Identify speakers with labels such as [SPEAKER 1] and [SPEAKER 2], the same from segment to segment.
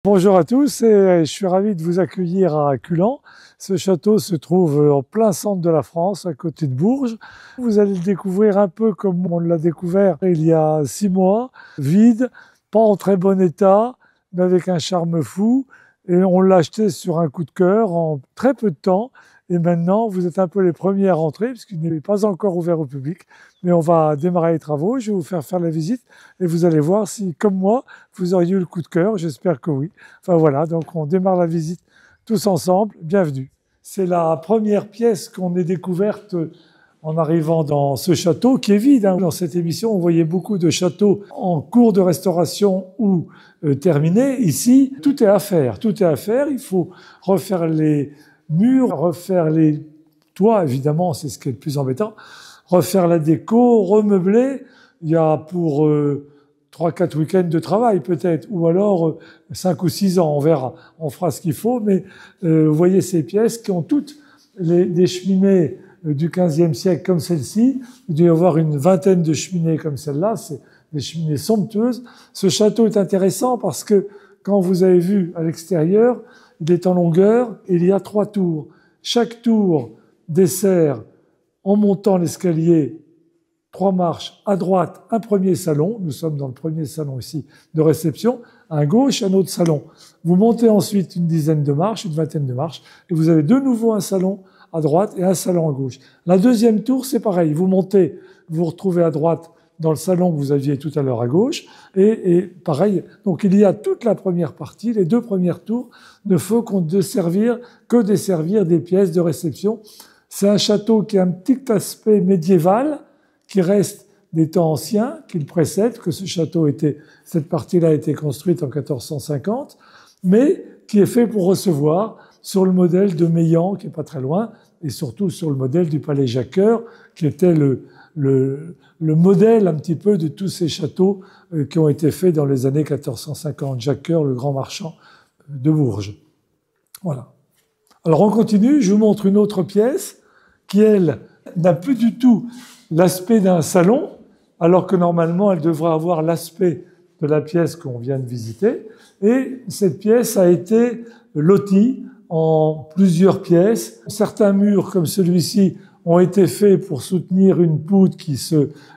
[SPEAKER 1] Bonjour à tous et je suis ravi de vous accueillir à Culan. Ce château se trouve en plein centre de la France, à côté de Bourges. Vous allez le découvrir un peu comme on l'a découvert il y a 6 mois, vide, pas en très bon état, mais avec un charme fou. Et on l'a acheté sur un coup de cœur en très peu de temps. Et maintenant, vous êtes un peu les premiers à rentrer, puisqu'il n'est pas encore ouvert au public. Mais on va démarrer les travaux, je vais vous faire la visite et vous allez voir si, comme moi, vous auriez eu le coup de cœur. J'espère que oui. Enfin voilà, donc on démarre la visite tous ensemble. Bienvenue. C'est la première pièce qu'on ait découverte en arrivant dans ce château qui est vide. Dans cette émission, on voyait beaucoup de châteaux en cours de restauration ou terminés. Ici, tout est à faire. Tout est à faire. Il faut refaire les murs, refaire les toits, évidemment, c'est ce qui est le plus embêtant, refaire la déco, remeubler. Il y a pour 3-4 week-ends de travail peut-être, ou alors 5 ou 6 ans, on verra, on fera ce qu'il faut, mais vous voyez ces pièces qui ont toutes des cheminées du XVe siècle comme celle-ci. Il doit y avoir une vingtaine de cheminées comme celle-là, c'est des cheminées somptueuses. Ce château est intéressant parce que quand vous avez vu à l'extérieur, il est en longueur et il y a 3 tours. Chaque tour dessert, en montant l'escalier, 3 marches, à droite, un premier salon. Nous sommes dans le premier salon ici de réception. À gauche, un autre salon. Vous montez ensuite une dizaine de marches, une vingtaine de marches, et vous avez de nouveau un salon à droite et un salon à gauche. La deuxième tour, c'est pareil. Vous montez, vous vous retrouvez à droite dans le salon que vous aviez tout à l'heure à gauche, et pareil. Donc il y a toute la première partie, les 2 premières tours, ne font que desservir des pièces de réception. C'est un château qui a un petit aspect médiéval, qui reste des temps anciens, qui le précèdent, que ce château cette partie-là a été construite en 1450, mais qui est fait pour recevoir sur le modèle de Meilhan, qui est pas très loin, et surtout sur le modèle du palais Jacques-Cœur, qui était le modèle un petit peu de tous ces châteaux qui ont été faits dans les années 1450. Jacques-Cœur, le grand marchand de Bourges. Voilà. Alors on continue, je vous montre une autre pièce qui, elle, n'a plus du tout l'aspect d'un salon, alors que normalement elle devrait avoir l'aspect de la pièce qu'on vient de visiter. Et cette pièce a été lotie en plusieurs pièces. Certains murs, comme celui-ci, ont été faits pour soutenir une poutre qui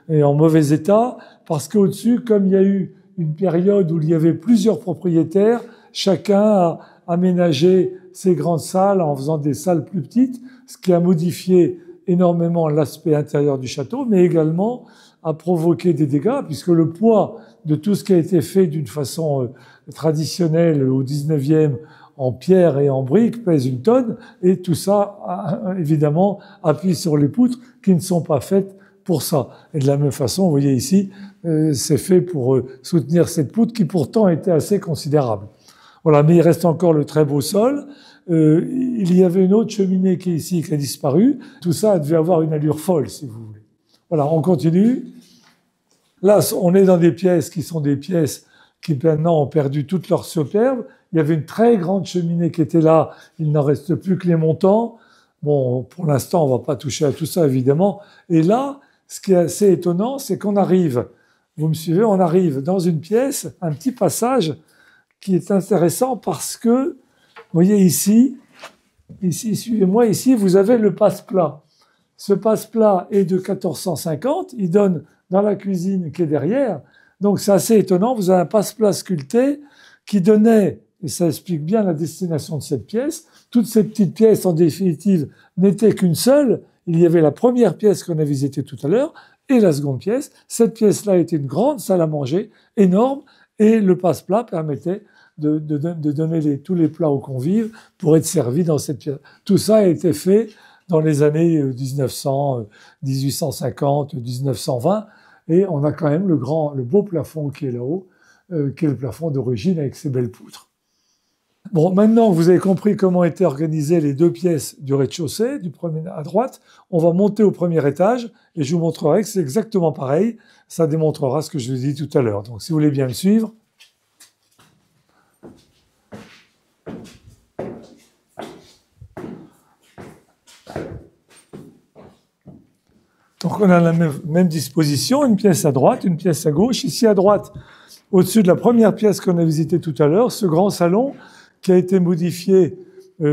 [SPEAKER 1] est en mauvais état, parce qu'au-dessus, comme il y a eu une période où il y avait plusieurs propriétaires, chacun a aménagé ses grandes salles en faisant des salles plus petites, ce qui a modifié énormément l'aspect intérieur du château, mais également a provoqué des dégâts, puisque le poids de tout ce qui a été fait d'une façon traditionnelle au 19e en pierre et en briques pèse 1 tonne, et tout ça, évidemment, appuie sur les poutres qui ne sont pas faites pour ça. Et de la même façon, vous voyez ici, c'est fait pour soutenir cette poutre qui pourtant était assez considérable. Voilà, mais il reste encore le très beau sol. Il y avait une autre cheminée qui est ici, qui a disparu. Tout ça devait avoir une allure folle, si vous voulez. Voilà, on continue. Là, on est dans des pièces qui sont des pièces qui maintenant ont perdu toute leur superbe. Il y avait une très grande cheminée qui était là. Il n'en reste plus que les montants. Bon, pour l'instant, on ne va pas toucher à tout ça, évidemment. Et là, ce qui est assez étonnant, c'est qu'on arrive, vous me suivez, on arrive dans une pièce, un petit passage qui est intéressant parce que, vous voyez ici, suivez-moi, ici, vous avez le passe-plat. Ce passe-plat est de 1450, il donne dans la cuisine qui est derrière. Donc c'est assez étonnant, vous avez un passe-plat sculpté qui donnait, et ça explique bien la destination de cette pièce, toutes ces petites pièces, en définitive, n'étaient qu'une seule. Il y avait la première pièce qu'on a visitée tout à l'heure et la seconde pièce. Cette pièce-là était une grande salle à manger, énorme, et le passe-plat permettait de donner tous les plats aux convives pour être servis dans cette pièce. Tout ça a été fait dans les années 1900, 1850, 1920, et on a quand même le beau plafond qui est là-haut, qui est le plafond d'origine avec ses belles poutres. Bon, maintenant que vous avez compris comment étaient organisées les 2 pièces du rez-de-chaussée, du premier à droite, on va monter au premier étage et je vous montrerai que c'est exactement pareil. Ça démontrera ce que je vous ai dit tout à l'heure. Donc, si vous voulez bien me suivre. Donc on a la même disposition, une pièce à droite, une pièce à gauche. Ici à droite, au-dessus de la première pièce qu'on a visitée tout à l'heure, ce grand salon qui a été modifié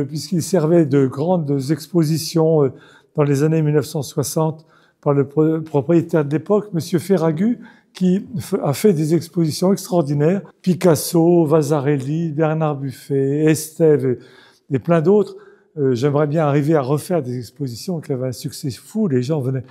[SPEAKER 1] puisqu'il servait de grandes expositions dans les années 1960 par le propriétaire de l'époque, Monsieur Ferragut, qui a fait des expositions extraordinaires. Picasso, Vasarely, Bernard Buffet, Estève et plein d'autres. J'aimerais bien arriver à refaire des expositions qui avaient un succès fou. Les gens venaient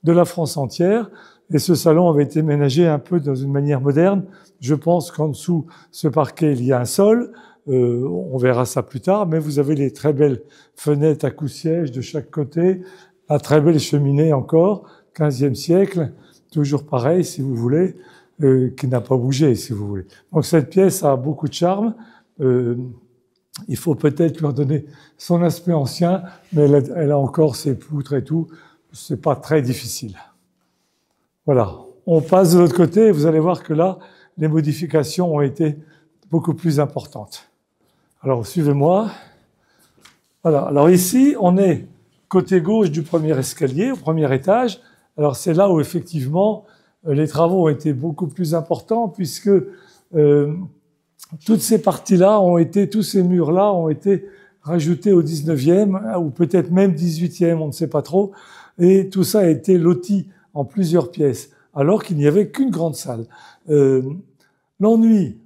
[SPEAKER 1] de la France entière. Et ce salon avait été ménagé un peu dans une manière moderne. Je pense qu'en dessous ce parquet, il y a un sol. On verra ça plus tard. Mais vous avez les très belles fenêtres à coups-sièges de chaque côté. La très belle cheminée encore, 15e siècle. Toujours pareil, si vous voulez, qui n'a pas bougé, si vous voulez. Donc cette pièce a beaucoup de charme. Il faut peut-être leur donner son aspect ancien, mais elle a encore ses poutres et tout. C'est pas très difficile. Voilà. On passe de l'autre côté et vous allez voir que là, les modifications ont été beaucoup plus importantes. Alors, suivez-moi. Voilà. Alors ici, on est côté gauche du premier escalier, au premier étage. Alors c'est là où effectivement les travaux ont été beaucoup plus importants puisque toutes ces parties-là ont été, tous ces murs-là ont été rajoutés au 19e ou peut-être même 18e, on ne sait pas trop. Et tout ça a été loti en plusieurs pièces alors qu'il n'y avait qu'une grande salle. L'ennui,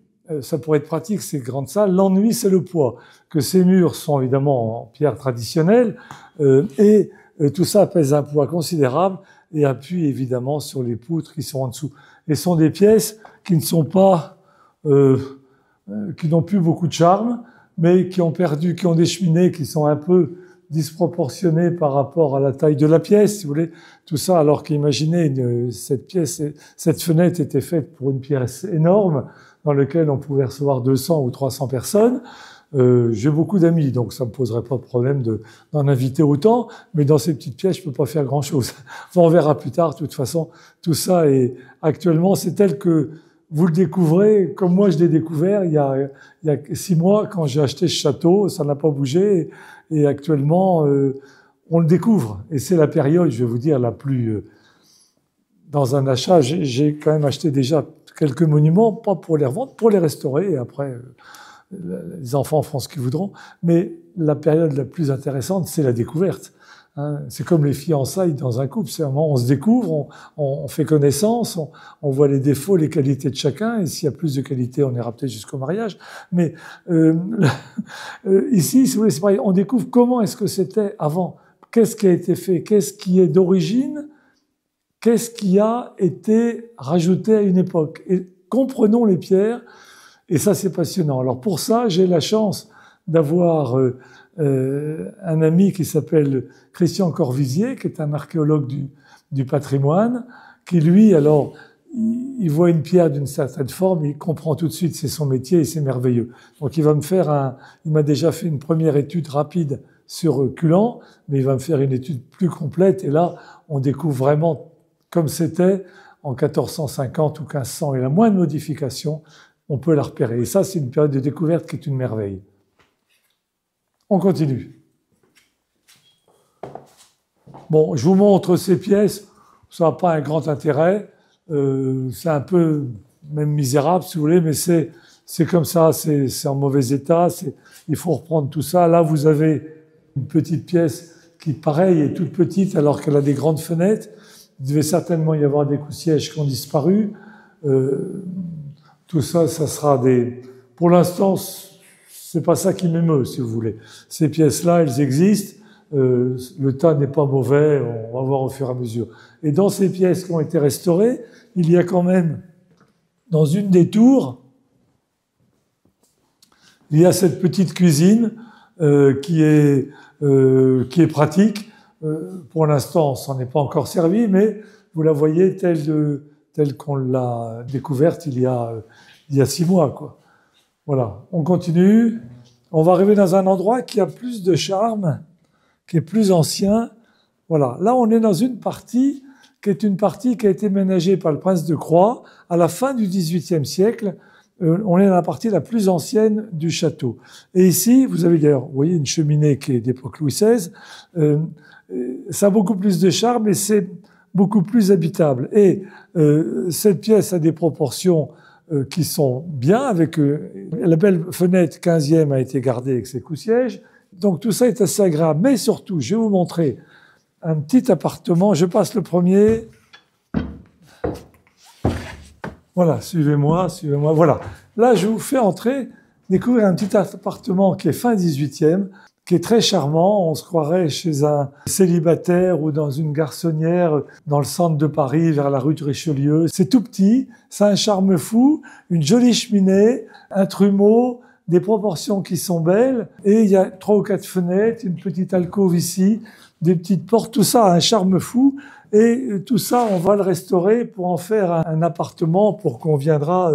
[SPEAKER 1] ça pourrait être pratique ces grandes salles, l'ennui c'est le poids, que ces murs sont évidemment en pierre traditionnelle et tout ça pèse un poids considérable et appuie évidemment sur les poutres qui sont en dessous. Et ce sont des pièces qui ne sont pas, qui n'ont plus beaucoup de charme, mais qui ont perdu, qui ont des cheminées qui sont un peu disproportionnées par rapport à la taille de la pièce, si vous voulez. Tout ça, alors qu'imaginez cette pièce, cette fenêtre était faite pour une pièce énorme dans laquelle on pouvait recevoir 200 ou 300 personnes. J'ai beaucoup d'amis, donc ça me poserait pas de problème d'en inviter autant, mais dans ces petites pièces, je peux pas faire grand-chose. Enfin, on verra plus tard. De toute façon, tout ça est actuellement, c'est tel que vous le découvrez, comme moi je l'ai découvert il y a 6 mois quand j'ai acheté ce château, ça n'a pas bougé, et actuellement on le découvre. Et c'est la période, je vais vous dire, la plus dans un achat. J'ai quand même acheté déjà quelques monuments, pas pour les revendre, pour les restaurer, et après les enfants feront ce qu'ils voudront. Mais la période la plus intéressante, c'est la découverte. C'est comme les fiançailles dans un couple. C'est un moment où on se découvre, on fait connaissance, on voit les défauts, les qualités de chacun. Et s'il y a plus de qualités, on ira peut-être jusqu'au mariage. Mais ici, si vous voulez, c'est pareil. On découvre comment est-ce que c'était avant. Qu'est-ce qui a été fait? Qu'est-ce qui est d'origine? Qu'est-ce qui a été rajouté à une époque? Et comprenons les pierres. Et ça, c'est passionnant. Alors pour ça, j'ai la chance d'avoir un ami qui s'appelle Christian Corvisier, qui est un archéologue du patrimoine, qui lui, alors, il voit une pierre d'une certaine forme, il comprend tout de suite, c'est son métier et c'est merveilleux. Donc il m'a déjà fait une première étude rapide sur Culan, mais il va me faire une étude plus complète, et là, on découvre vraiment comme c'était en 1450 ou 1500, et la moindre modification, on peut la repérer. Et ça, c'est une période de découverte qui est une merveille. On continue. Bon, je vous montre ces pièces. Ça n'a pas un grand intérêt. C'est un peu même misérable, si vous voulez, mais c'est comme ça. C'est en mauvais état. Il faut reprendre tout ça. Là, vous avez une petite pièce qui, pareil, est toute petite alors qu'elle a des grandes fenêtres. Il devait certainement y avoir des coups-sièges qui ont disparu. Tout ça, ça sera des... Pour l'instant, c'est pas ça qui m'émeut, si vous voulez. Ces pièces-là, elles existent. Le tas n'est pas mauvais. On va voir au fur et à mesure. Et dans ces pièces qui ont été restaurées, il y a quand même, dans une des tours, il y a cette petite cuisine qui est pratique. Pour l'instant, on s'en est pas encore servi, mais vous la voyez telle qu'on l'a découverte il y a 6 mois, quoi. Voilà, on continue. On va arriver dans un endroit qui a plus de charme, qui est plus ancien. Voilà, là on est dans une partie qui est une partie qui a été ménagée par le prince de Croix à la fin du XVIIIe siècle. On est dans la partie la plus ancienne du château. Et ici, vous avez d'ailleurs, vous voyez, une cheminée qui est d'époque Louis XVI. Ça a beaucoup plus de charme et c'est beaucoup plus habitable. Et cette pièce a des proportions qui sont bien, avec la belle fenêtre 15e a été gardée avec ses coups-sièges. Donc tout ça est assez agréable. Mais surtout, je vais vous montrer un petit appartement. Je passe le premier. Voilà, suivez-moi, suivez-moi. Voilà. Là, je vous fais découvrir un petit appartement qui est fin 18e, qui est très charmant. On se croirait chez un célibataire ou dans une garçonnière dans le centre de Paris, vers la rue de Richelieu. C'est tout petit, ça a un charme fou, une jolie cheminée, un trumeau, des proportions qui sont belles. Et il y a 3 ou 4 fenêtres, une petite alcôve ici, des petites portes. Tout ça a un charme fou. Et tout ça, on va le restaurer pour en faire un appartement pour qu'on viendra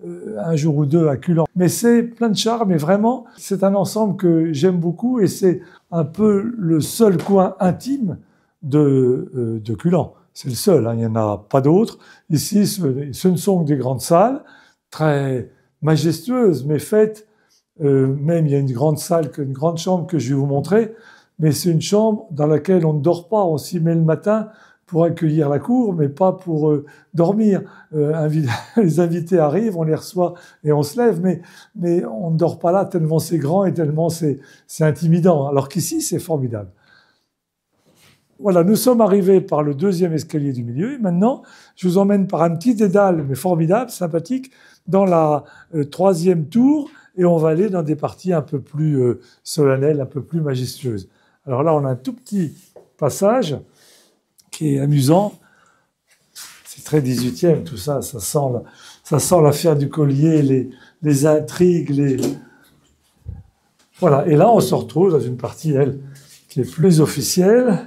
[SPEAKER 1] un jour ou deux à Culan. Mais c'est plein de charme et vraiment, c'est un ensemble que j'aime beaucoup et c'est un peu le seul coin intime de Culan. C'est le seul, hein, il n'y en a pas d'autres. Ici, ce ne sont que des grandes salles, très majestueuses, mais faites. Même il y a une grande salle, une grande chambre que je vais vous montrer, mais c'est une chambre dans laquelle on ne dort pas, on s'y met le matin pour accueillir la cour, mais pas pour dormir. Les invités arrivent, on les reçoit et on se lève, mais on ne dort pas là tellement c'est grand et tellement c'est intimidant. Alors qu'ici, c'est formidable. Voilà, nous sommes arrivés par le 2e escalier du milieu. Et maintenant, je vous emmène par un petit dédale, mais formidable, sympathique, dans la 3e tour, et on va aller dans des parties un peu plus solennelles, un peu plus majestueuses. Alors là, on a un tout petit passage qui est amusant. C'est très 18e, tout ça. Ça sent l'affaire du collier, les intrigues, Voilà. Et là, on se retrouve dans une partie, elle, qui est plus officielle.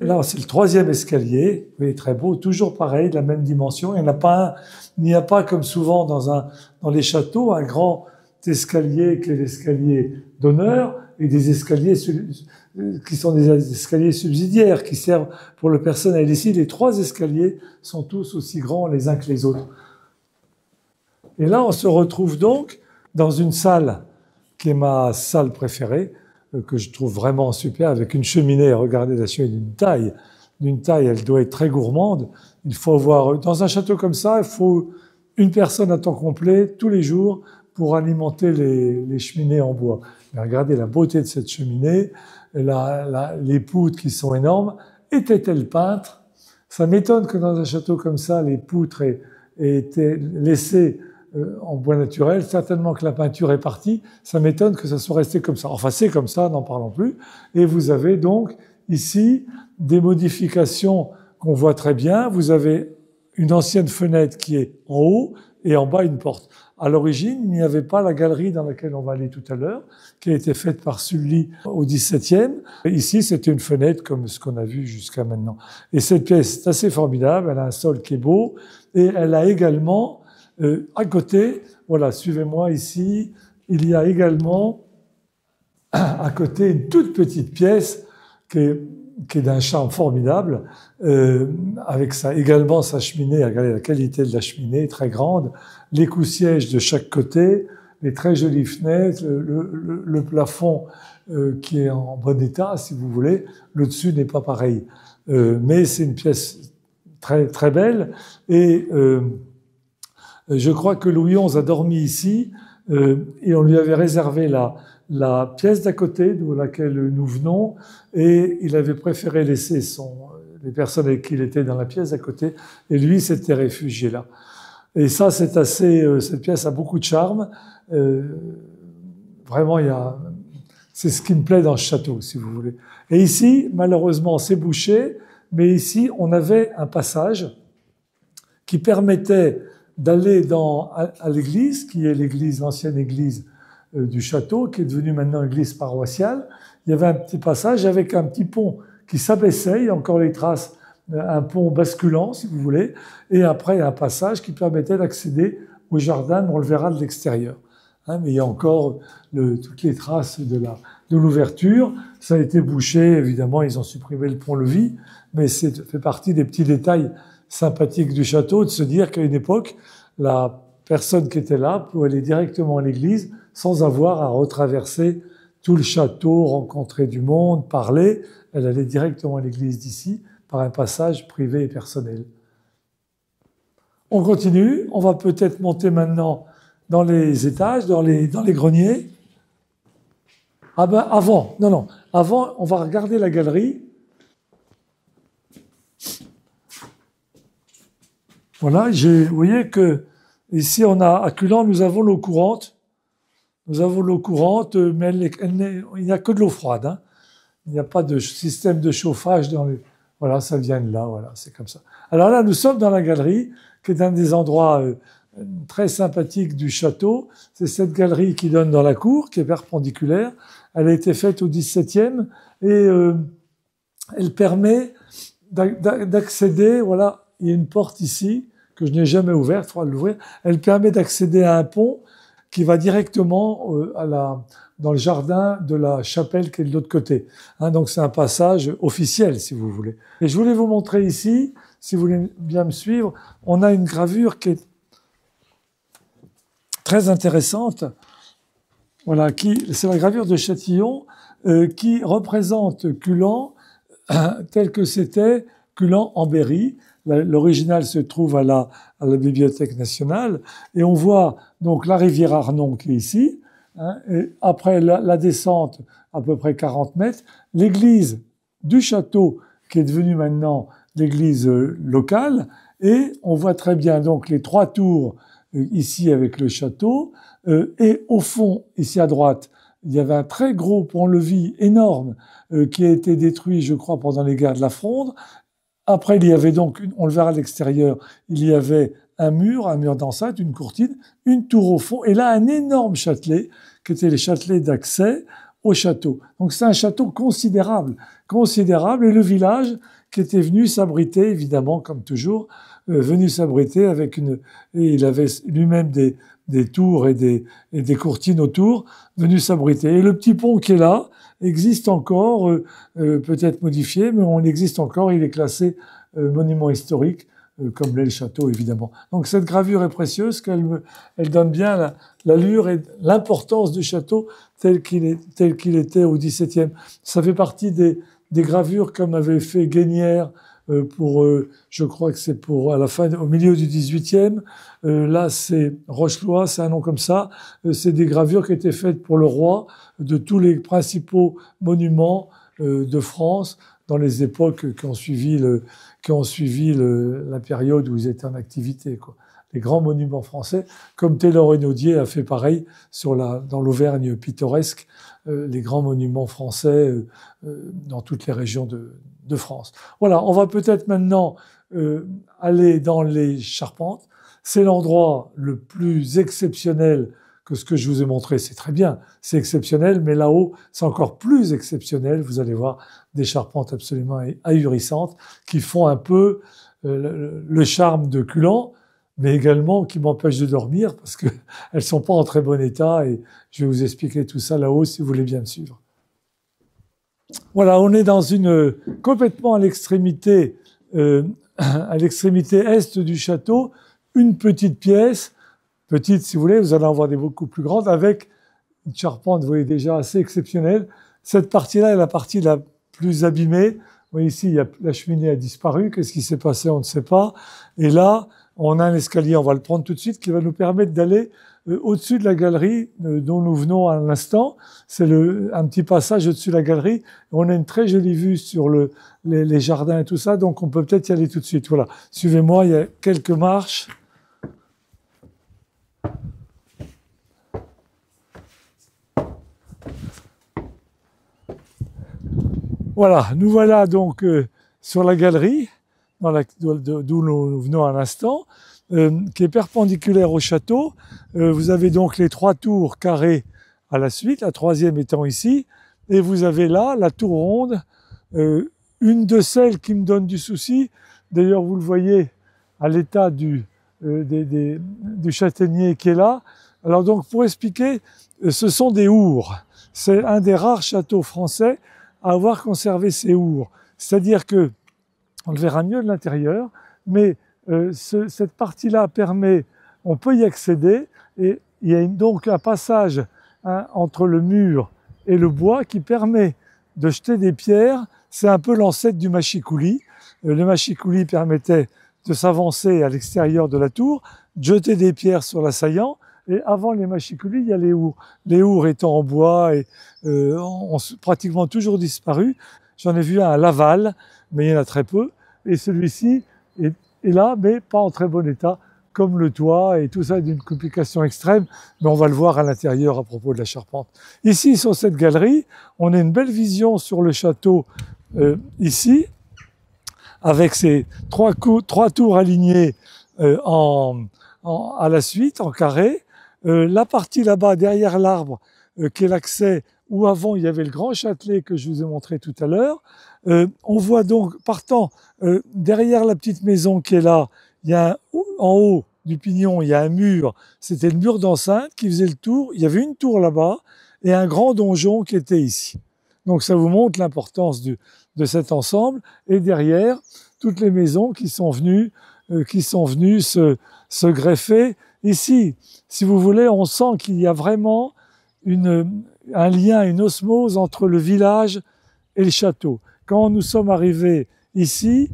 [SPEAKER 1] Et là, c'est le 3e escalier. Vous voyez, très beau. Toujours pareil, de la même dimension. Il n'y a pas comme souvent dans les châteaux, un grand escalier qui est l'escalier d'honneur et des escaliers qui sont des escaliers subsidiaires qui servent pour le personnel. Ici, les 3 escaliers sont tous aussi grands les uns que les autres. Et là, on se retrouve donc dans une salle qui est ma salle préférée, que je trouve vraiment super, avec une cheminée. Regardez la cheminée d'une taille, elle doit être très gourmande. Il faut avoir, dans un château comme ça, il faut une personne à temps complet tous les jours pour alimenter les cheminées en bois. Mais regardez la beauté de cette cheminée, les poutres qui sont énormes. Était-elle peintre? Ça m'étonne que dans un château comme ça, les poutres aient été laissées en bois naturel. Certainement que la peinture est partie. Ça m'étonne que ça soit resté comme ça. Enfin, c'est comme ça, n'en parlons plus. Et vous avez donc ici des modifications qu'on voit très bien. Vous avez une ancienne fenêtre qui est en haut et en bas une porte. À l'origine, il n'y avait pas la galerie dans laquelle on va aller tout à l'heure, qui a été faite par Sully au XVIIe. Ici, c'était une fenêtre comme ce qu'on a vu jusqu'à maintenant. Et cette pièce est assez formidable. Elle a un sol qui est beau et elle a également à côté, voilà, suivez-moi ici, il y a également à côté une toute petite pièce qui est d'un charme formidable, avec également sa cheminée. Regardez la qualité de la cheminée, très grande, les coups-sièges de chaque côté, les très jolies fenêtres, le plafond qui est en bon état, si vous voulez. Le dessus n'est pas pareil, mais c'est une pièce très très belle. Et je crois que Louis XI a dormi ici et on lui avait réservé la pièce d'à côté d'où laquelle nous venons, et il avait préféré laisser les personnes avec qui il était dans la pièce d'à côté, et lui s'était réfugié là. Et ça, cette pièce a beaucoup de charme. Vraiment, c'est ce qui me plaît dans ce château, si vous voulez. Et ici, malheureusement, c'est bouché, mais ici, on avait un passage qui permettait d'aller à l'église, qui est l'ancienne église du château, qui est devenue maintenant église paroissiale. Il y avait un petit passage avec un petit pont qui s'abaissait, il y a encore les traces, un pont basculant, si vous voulez, et après un passage qui permettait d'accéder au jardin, on le verra de l'extérieur. Mais il y a encore toutes les traces de l'ouverture. Ça a été bouché, évidemment, ils ont supprimé le pont-levis, mais ça fait partie des petits détails sympathique du château, de se dire qu'à une époque, la personne qui était là pouvait aller directement à l'église sans avoir à retraverser tout le château, rencontrer du monde, parler. Elle allait directement à l'église d'ici par un passage privé et personnel. On continue, on va peut-être monter maintenant dans les étages, dans les greniers. Ah ben avant, non, avant on va regarder la galerie. Voilà, vous voyez que ici à Culan, nous avons l'eau courante. Nous avons l'eau courante, mais il n'y a que de l'eau froide. Hein. Il n'y a pas de système de chauffage dans les... Voilà, ça vient de là, voilà, c'est comme ça. Alors là, nous sommes dans la galerie, qui est un des endroits très sympathiques du château. C'est cette galerie qui donne dans la cour, qui est perpendiculaire. Elle a été faite au XVIIe et elle permet d'accéder, voilà, il y a une porte ici, que je n'ai jamais ouverte, il faudra l'ouvrir. Elle permet d'accéder à un pont qui va directement dans le jardin de la chapelle qui est de l'autre côté. Hein, donc c'est un passage officiel, si vous voulez. Et je voulais vous montrer ici, si vous voulez bien me suivre, on a une gravure qui est très intéressante. Voilà, c'est la gravure de Châtillon qui représente Culan tel que c'était Culan en Berry. L'original se trouve à la Bibliothèque nationale et on voit donc la rivière Arnon qui est ici. Hein, et après la descente, à peu près 40 mètres, l'église du château qui est devenue maintenant l'église locale et on voit très bien donc les 3 tours ici avec le château et au fond, ici à droite, il y avait un très gros pont-levis énorme qui a été détruit, je crois, pendant les guerres de la Fronde. Après, il y avait donc, on le verra à l'extérieur, il y avait un mur d'enceinte, une courtine, une tour au fond, et là, un énorme châtelet, qui était les châtelets d'accès au château. Donc, c'est un château considérable, et le village qui était venu s'abriter, évidemment, comme toujours, venu s'abriter avec et il avait lui-même des tours et des courtines autour, venu s'abriter. Et le petit pont qui est là existe encore, peut-être modifié, mais on existe encore, il est classé monument historique, comme l'est le château, évidemment. Donc cette gravure est précieuse, elle donne bien l'allure et l'importance du château tel qu'il était au XVIIe. Ça fait partie des gravures comme avait fait Guénière je crois que c'est au milieu du XVIIIe. Là, c'est Rochelois, c'est un nom comme ça. C'est des gravures qui étaient faites pour le roi de tous les principaux monuments de France dans les époques qui ont suivi la période où ils étaient en activité, quoi. Les grands monuments français, comme Taylor-Renaudier a fait pareil dans l'Auvergne pittoresque, les grands monuments français dans toutes les régions de France. Voilà, on va peut-être maintenant aller dans les charpentes. C'est l'endroit le plus exceptionnel que ce que je vous ai montré. C'est très bien, c'est exceptionnel, mais là-haut, c'est encore plus exceptionnel. Vous allez voir des charpentes absolument ahurissantes qui font un peu le charme de Culan, mais également qui m'empêchent de dormir parce qu'elles sont pas en très bon état et je vais vous expliquer tout ça là-haut si vous voulez bien me suivre. Voilà, on est complètement à l'extrémité est du château, une petite pièce, petite si vous voulez, vous allez en voir des beaucoup plus grandes, avec une charpente, vous voyez déjà, assez exceptionnelle. Cette partie-là est la partie la plus abîmée. Vous voyez ici, la cheminée a disparu, qu'est-ce qui s'est passé, on ne sait pas. Et là, on a un escalier, on va le prendre tout de suite, qui va nous permettre d'aller au-dessus de la galerie dont nous venons à l'instant. C'est un petit passage au-dessus de la galerie. On a une très jolie vue sur les jardins et tout ça, donc on peut peut-être y aller tout de suite. Voilà, suivez-moi, il y a quelques marches. Voilà, nous voilà donc sur la galerie, d'où nous venons à l'instant, qui est perpendiculaire au château. Vous avez donc les 3 tours carrées à la suite, la 3e étant ici, et vous avez là la tour ronde, une de celles qui me donne du souci. D'ailleurs, vous le voyez à l'état du châtaignier qui est là. Alors donc, pour expliquer, ce sont des hours. C'est un des rares châteaux français à avoir conservé ces hours. C'est-à-dire que, on le verra mieux de l'intérieur, mais cette partie-là on peut y accéder, et il y a donc un passage entre le mur et le bois qui permet de jeter des pierres. C'est un peu l'ancêtre du mâchicoulis. Le mâchicoulis permettait de s'avancer à l'extérieur de la tour, de jeter des pierres sur l'assaillant. Et avant les mâchicoulis, il y a les ours. Les ours étant en bois et ont pratiquement toujours disparu. J'en ai vu un à Laval, mais il y en a très peu. Et celui-ci est là, mais pas en très bon état, comme le toit, et tout ça est d'une complication extrême, mais on va le voir à l'intérieur à propos de la charpente. Ici, sur cette galerie, on a une belle vision sur le château, ici, avec ces trois tours alignées à la suite, en carré. La partie là-bas, derrière l'arbre, qui est l'accès, où avant il y avait le grand châtelet que je vous ai montré tout à l'heure. On voit donc, partant, derrière la petite maison qui est là, il y a en haut du pignon, il y a un mur, c'était le mur d'enceinte qui faisait le tour. Il y avait une tour là-bas et un grand donjon qui était ici. Donc ça vous montre l'importance de cet ensemble. Et derrière, toutes les maisons qui sont venues se greffer ici. Si vous voulez, on sent qu'il y a vraiment un lien, une osmose entre le village et le château. Quand nous sommes arrivés ici,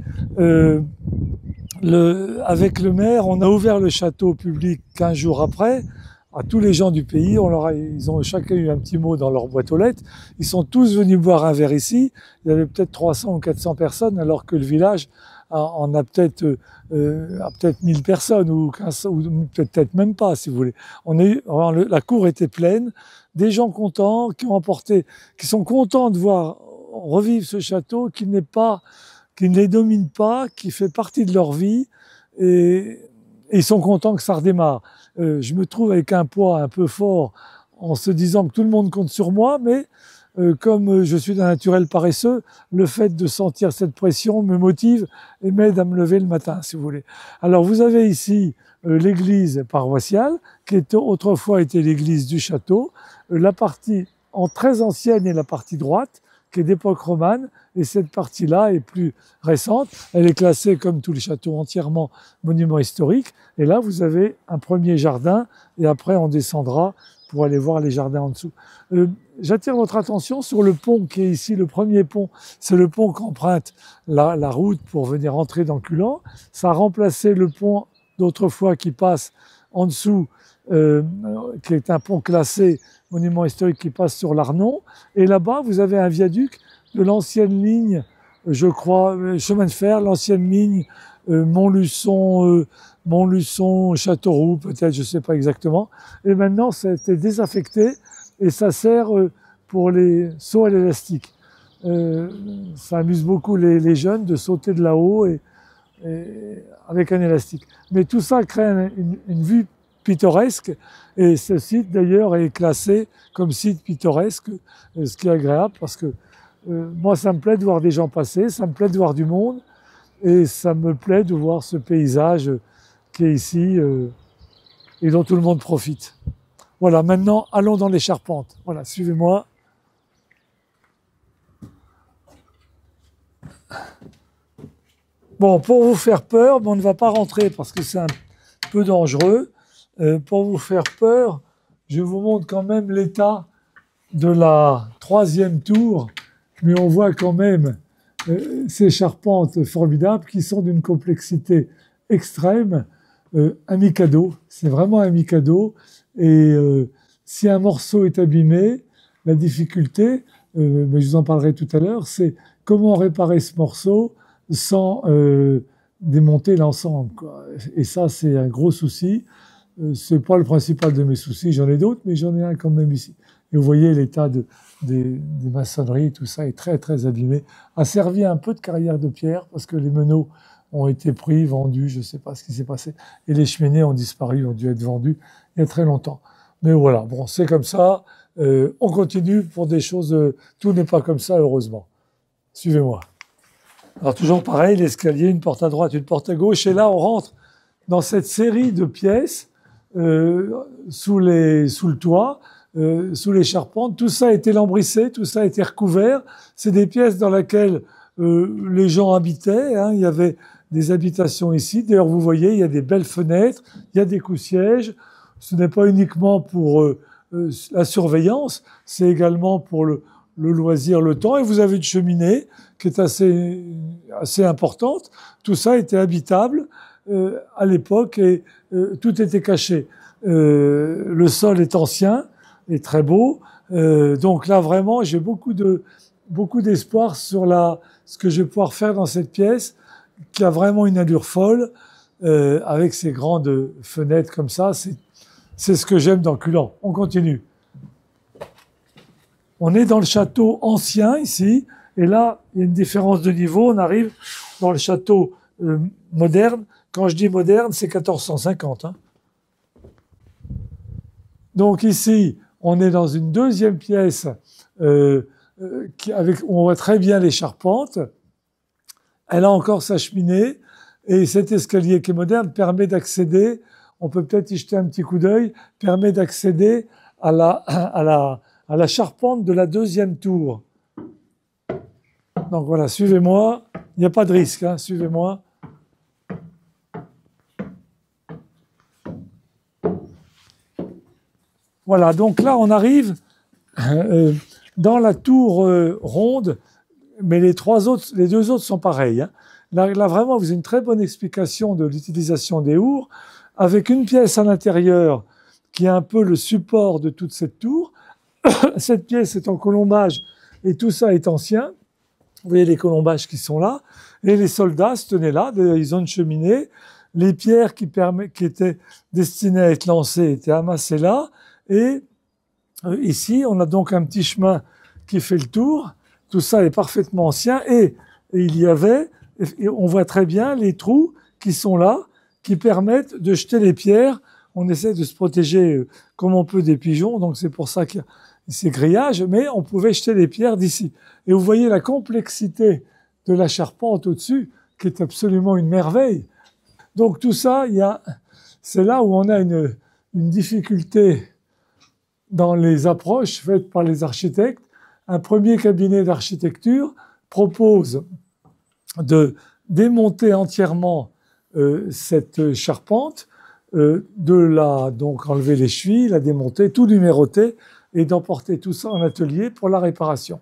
[SPEAKER 1] avec le maire, on a ouvert le château au public 15 jours après, à tous les gens du pays. Ils ont chacun eu un petit mot dans leur boîte aux lettres. Ils sont tous venus boire un verre ici. Il y avait peut-être 300 ou 400 personnes, alors que le village en a peut-être 1000 personnes, ou peut-être même pas, si vous voulez. La cour était pleine, des gens contents, qui sont contents de voir revivre ce château qui ne les domine pas, qui fait partie de leur vie, et ils sont contents que ça redémarre. Je me trouve avec un poids un peu fort en se disant que tout le monde compte sur moi, mais comme je suis d'un naturel paresseux, le fait de sentir cette pression me motive et m'aide à me lever le matin, si vous voulez. Alors vous avez ici l'église paroissiale, qui autrefois était l'église du château. La partie très ancienne est la partie droite, qui est d'époque romane, et cette partie-là est plus récente. Elle est classée, comme tous les châteaux, entièrement monument historique. Et là, vous avez un premier jardin, et après on descendra pour aller voir les jardins en dessous. J'attire votre attention sur le pont qui est ici, le premier pont. C'est le pont qu'emprunte la route pour venir entrer dans Culan. Ça a remplacé le pont d'autrefois qui passe en dessous, qui est un pont classé monument historique qui passe sur l'Arnon. Et là-bas, vous avez un viaduc de l'ancienne ligne, je crois, chemin de fer, l'ancienne ligne Montluçon, Châteauroux, peut-être, je ne sais pas exactement. Et maintenant, ça a été désaffecté et ça sert pour les sauts à l'élastique. Ça amuse beaucoup les jeunes de sauter de là-haut et avec un élastique. Mais tout ça crée une vue pittoresque, et ce site d'ailleurs est classé comme site pittoresque, ce qui est agréable parce que moi ça me plaît de voir des gens passer, ça me plaît de voir du monde, et ça me plaît de voir ce paysage qui est ici et dont tout le monde profite. Voilà, maintenant allons dans les charpentes. Voilà, suivez-moi. Bon, pour vous faire peur, mais on ne va pas rentrer parce que c'est un peu dangereux. Pour vous faire peur, je vous montre quand même l'état de la troisième tour, mais on voit quand même ces charpentes formidables qui sont d'une complexité extrême. Un mikado, c'est vraiment un mikado, et si un morceau est abîmé, la difficulté, mais je vous en parlerai tout à l'heure, c'est comment réparer ce morceau sans démonter l'ensemble, quoi. Et ça, c'est un gros souci. C'est pas le principal de mes soucis, j'en ai d'autres, mais j'en ai un quand même ici. Et vous voyez l'état des maçonneries, tout ça est très très abîmé. A servi un peu de carrière de pierre parce que les meneaux ont été pris, vendus, je ne sais pas ce qui s'est passé. Et les cheminées ont disparu, ont dû être vendues il y a très longtemps. Mais voilà, bon, c'est comme ça. On continue pour des choses. Tout n'est pas comme ça, heureusement. Suivez-moi. Alors toujours pareil, l'escalier, une porte à droite, une porte à gauche. Et là, on rentre dans cette série de pièces sous le toit, sous les charpentes. Tout ça a été lambrissé, tout ça a été recouvert. C'est des pièces dans lesquelles les gens habitaient. Hein. Il y avait des habitations ici. D'ailleurs, vous voyez, il y a des belles fenêtres, il y a des coups-sièges. Ce n'est pas uniquement pour la surveillance, c'est également pour le le loisir, le temps. Et vous avez une cheminée qui est assez importante. Tout ça était habitable à l'époque et tout était caché. Le sol est ancien et très beau. Donc là, vraiment, j'ai beaucoup d'espoir sur ce que je vais pouvoir faire dans cette pièce qui a vraiment une allure folle avec ces grandes fenêtres comme ça. C'est ce que j'aime dans Culan. On continue. On est dans le château ancien ici, et là, il y a une différence de niveau. On arrive dans le château moderne. Quand je dis moderne, c'est 1450. Hein. Donc ici, on est dans une deuxième pièce où on voit très bien les charpentes. Elle a encore sa cheminée, et cet escalier qui est moderne permet d'accéder, on peut peut-être y jeter un petit coup d'œil, permet d'accéder à la charpente de la deuxième tour. Donc voilà, suivez-moi. Il n'y a pas de risque, hein, suivez-moi. Voilà, donc là, on arrive dans la tour ronde, mais les deux autres sont pareils. Hein. Là, vraiment, vous avez une très bonne explication de l'utilisation des ours, avec une pièce à l'intérieur qui est un peu le support de toute cette tour. Cette pièce est en colombage et tout ça est ancien. Vous voyez les colombages qui sont là. Et les soldats se tenaient là, ils ont une cheminée. Les pierres qui étaient destinées à être lancées étaient amassées là. Et ici, on a donc un petit chemin qui fait le tour. Tout ça est parfaitement ancien. Et on voit très bien les trous qui sont là, qui permettent de jeter les pierres. On essaie de se protéger comme on peut des pigeons, donc c'est pour ça qu'il y a ces grillages, mais on pouvait jeter les pierres d'ici. Et vous voyez la complexité de la charpente au-dessus, qui est absolument une merveille. Donc tout ça, c'est là où on a une difficulté dans les approches faites par les architectes. Un premier cabinet d'architecture propose de démonter entièrement cette charpente, donc enlever les chevilles, la démonter, tout numéroter, et d'emporter tout ça en atelier pour la réparation.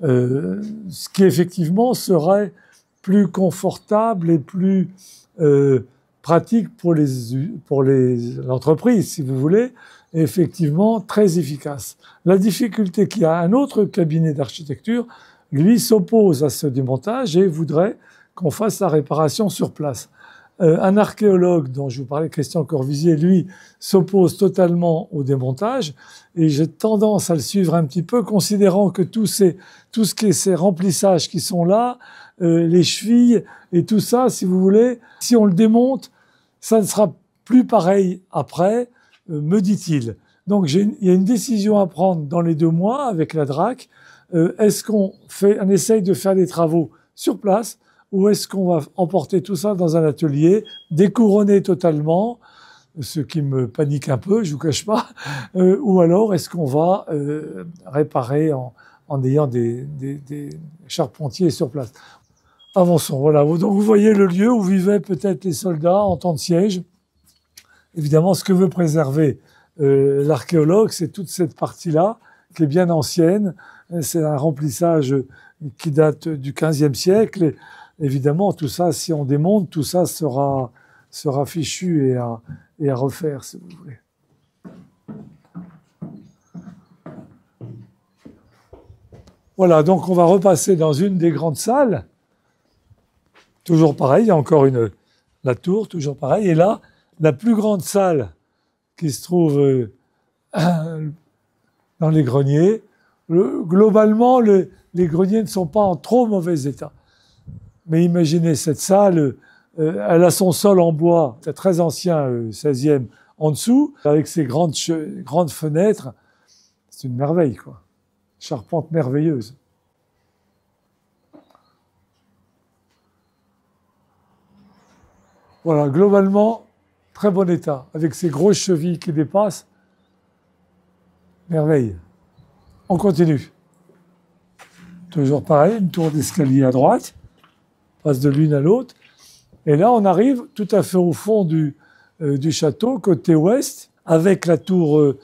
[SPEAKER 1] Ce qui effectivement serait plus confortable et plus pratique pour l'entreprise, si vous voulez, et effectivement très efficace. La difficulté qu'il y a, un autre cabinet d'architecture, lui, s'oppose à ce démontage et voudrait qu'on fasse la réparation sur place. Un archéologue dont je vous parlais, Christian Corvisier, lui, s'oppose totalement au démontage et j'ai tendance à le suivre un petit peu, considérant que tout ce qui est ces remplissages qui sont là, les chevilles et tout ça, si vous voulez, si on le démonte, ça ne sera plus pareil après, me dit-il. Donc il y a une décision à prendre dans les 2 mois avec la DRAC. Est-ce qu'on essaye de faire des travaux sur place, ou est-ce qu'on va emporter tout ça dans un atelier, découronner totalement, ce qui me panique un peu, je vous cache pas, ou alors est-ce qu'on va réparer en ayant des charpentiers sur place. Avançons, voilà. Donc vous voyez le lieu où vivaient peut-être les soldats en temps de siège. Évidemment, ce que veut préserver l'archéologue, c'est toute cette partie-là, qui est bien ancienne. C'est un remplissage qui date du XVe siècle. Et évidemment, tout ça, si on démonte, tout ça sera fichu et à refaire, si vous voulez. Voilà, donc on va repasser dans une des grandes salles. Toujours pareil, il y a encore la tour, toujours pareil. Et là, la plus grande salle qui se trouve dans les greniers. Globalement, les greniers ne sont pas en trop mauvais état. Mais imaginez cette salle, elle a son sol en bois, c'est très ancien, 16e, en dessous, avec ses grandes fenêtres. C'est une merveille, quoi. Charpente merveilleuse. Voilà, globalement, très bon état, avec ces grosses chevilles qui dépassent. Merveille. On continue. Toujours pareil, une tour d'escalier à droite, passe de l'une à l'autre. Et là, on arrive tout à fait au fond du château, côté ouest, avec la tour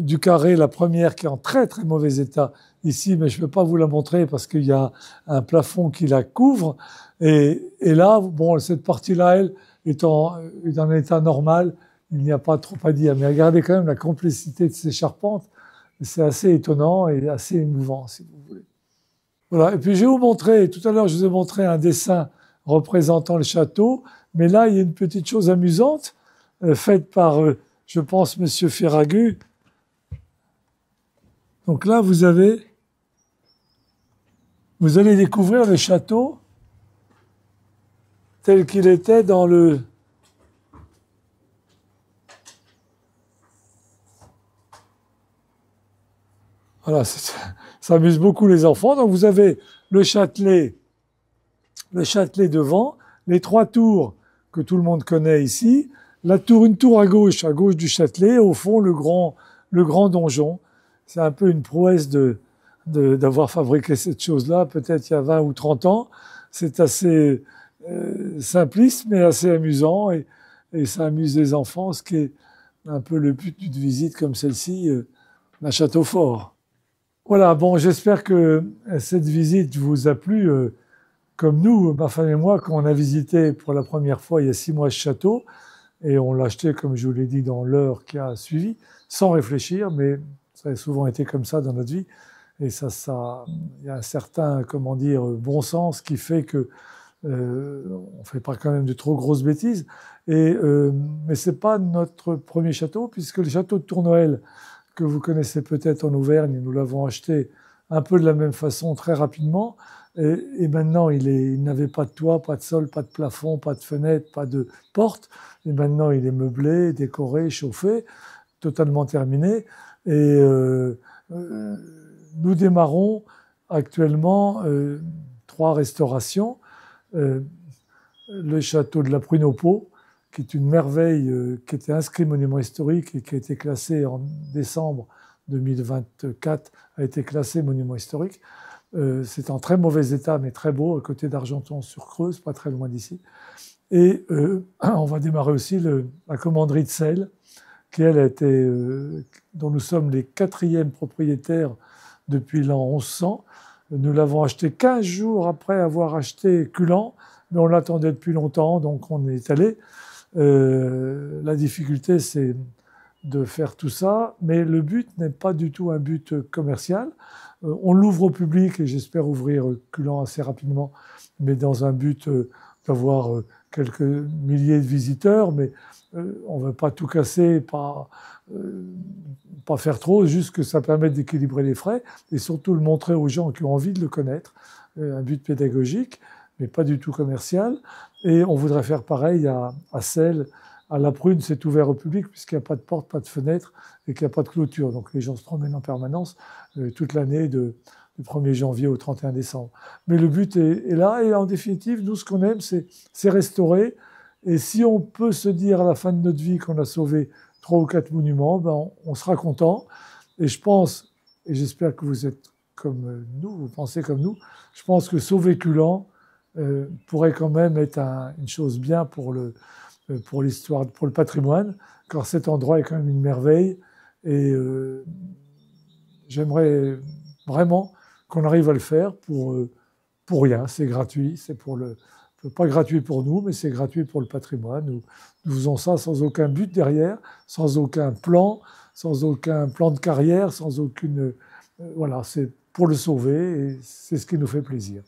[SPEAKER 1] du carré, la première qui est en très très mauvais état ici, mais je ne peux pas vous la montrer parce qu'il y a un plafond qui la couvre. Et là, bon, cette partie-là, elle, est en état normal, il n'y a pas trop à dire. Mais regardez quand même la complexité de ces charpentes. C'est assez étonnant et assez émouvant, si vous voulez. Voilà. Et puis je vais vous montrer, tout à l'heure je vous ai montré un dessin représentant le château, mais là il y a une petite chose amusante faite par, je pense, Monsieur Ferragut. Donc là vous allez découvrir le château tel qu'il était dans le... Voilà, ça amuse beaucoup les enfants. Donc vous avez le Châtelet devant, les trois tours que tout le monde connaît ici, une tour à gauche du Châtelet, au fond le grand donjon. C'est un peu une prouesse d'avoir fabriqué cette chose-là, peut-être il y a 20 ou 30 ans. C'est assez simpliste, mais assez amusant, et ça amuse les enfants, ce qui est un peu le but d'une visite comme celle-ci, d'un château fort. Voilà, bon, j'espère que cette visite vous a plu. Comme nous, ma femme et moi, quand on a visité pour la première fois il y a 6 mois ce château, et on l'a acheté, comme je vous l'ai dit, dans l'heure qui a suivi, sans réfléchir, mais ça a souvent été comme ça dans notre vie. Et il y a un certain, comment dire, bon sens qui fait que on fait pas quand même de trop grosses bêtises. Mais c'est pas notre premier château, puisque le château de Tournoël, que vous connaissez peut-être en Auvergne, nous l'avons acheté un peu de la même façon très rapidement. Et maintenant, il n'avait pas de toit, pas de sol, pas de plafond, pas de fenêtre, pas de porte. Et maintenant, il est meublé, décoré, chauffé, totalement terminé. Et nous démarrons actuellement 3 restaurations. Le château de la Prune au Pot, qui est une merveille, qui était inscrit monument historique et qui a été classé en décembre 2024, a été classé monument historique. C'est en très mauvais état, mais très beau, à côté d'Argenton-sur-Creuse, pas très loin d'ici. Et on va démarrer aussi la commanderie de Celles, qui elle a été, dont nous sommes les 4e propriétaires depuis l'an 1100. Nous l'avons acheté 15 jours après avoir acheté Culan, mais on l'attendait depuis longtemps, donc on est allé. La difficulté, c'est de faire tout ça, mais le but n'est pas du tout un but commercial. On l'ouvre au public, et j'espère ouvrir Culan assez rapidement, mais dans un but d'avoir quelques milliers de visiteurs, mais on ne veut pas tout casser, pas faire trop, juste que ça permette d'équilibrer les frais, et surtout le montrer aux gens qui ont envie de le connaître, un but pédagogique, mais pas du tout commercial. Et on voudrait faire pareil à Celles. À la Prune, c'est ouvert au public puisqu'il n'y a pas de porte, pas de fenêtre et qu'il n'y a pas de clôture. Donc les gens se promènent en permanence toute l'année du 1er janvier au 31 décembre. Mais le but est là, et en définitive, nous, ce qu'on aime, c'est restaurer. Et si on peut se dire à la fin de notre vie qu'on a sauvé 3 ou 4 monuments, ben on sera content. Et je pense, et j'espère que vous êtes comme nous, vous pensez comme nous, je pense que sauver Culan pourrait quand même être une chose bien pour l'histoire, pour le patrimoine, car cet endroit est quand même une merveille. Et j'aimerais vraiment qu'on arrive à le faire pour rien. C'est gratuit, c'est pas gratuit pour nous, mais c'est gratuit pour le patrimoine. Nous faisons ça sans aucun but derrière, sans aucun plan de carrière, sans aucune... voilà, c'est pour le sauver, et c'est ce qui nous fait plaisir.